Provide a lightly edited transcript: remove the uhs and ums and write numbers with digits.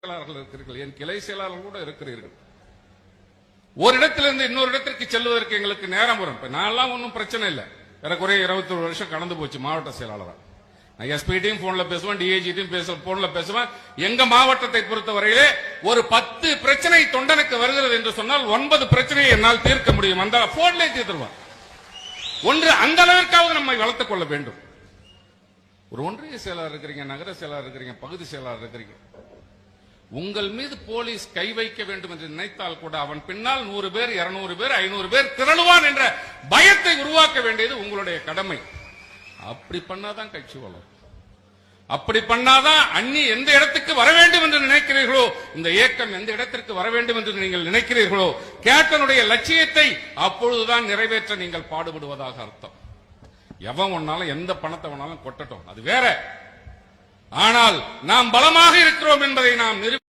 செயலாளர்கள் இருக்கிறீர்கள், என் கிளை செயலாளர்கள் கூட இருக்கிறீர்கள். ஒரு இடத்திலிருந்து இன்னொரு இடத்திற்கு செல்வதற்கு எங்களுக்கு நேரம் வரும். நான்லாம் ஒன்றும் பிரச்சனை இல்லை. ஏறக்குறைய 21 வருஷம் கடந்து போச்சு மாவட்ட செயலாளர். நான் எஸ்பிட்டையும் போன்ல பேசுவேன், டிஐஜிட்டையும் போன்ல பேசுவேன். எங்க மாவட்டத்தை பொறுத்தவரையிலே ஒரு 10 பிரச்சனை தொண்டனுக்கு வருகிறது என்று சொன்னால் 9 பிரச்சனையை என்னால் தீர்க்க முடியும். அந்த போன்ல தீர்த்துருவான். ஒன்று, அந்த அளவிற்காவது நம்மை வளர்த்துக் கொள்ள வேண்டும். ஒரு ஒன்றிய செயலாளர் இருக்கிறீங்க, நகர செயலாளர் இருக்கிறீங்க, பகுதி செயலாளர் இருக்கிறீங்க. உங்கள் மீது போலீஸ் கை வைக்க வேண்டும் என்று நினைத்தால் கூட அவன் பின்னால் 100 பேர், 200 பேர், 500 பேர் திரளுவான் என்ற பயத்தை உருவாக்க வேண்டியது உங்களுடைய கடமை. அப்படி பண்ணாதான் கட்சி வளரும். அப்படி பண்ணாதான் அண்ணி எந்த இடத்துக்கு வர வேண்டும் என்று நினைக்கிறீர்களோ, இந்த இயக்கம் எந்த இடத்திற்கு வர வேண்டும் என்று நீங்கள் நினைக்கிறீர்களோ, கேப்டனுடைய லட்சியத்தை அப்பொழுதுதான் நிறைவேற்ற நீங்கள் பாடுபடுவதாக அர்த்தம். எவன் ஒன்னாலும் எந்த பணத்தை வேணாலும் கொட்டட்டும், அது வேற. ஆனால் நாம் பலமாக இருக்கிறோம் என்பதை நாம்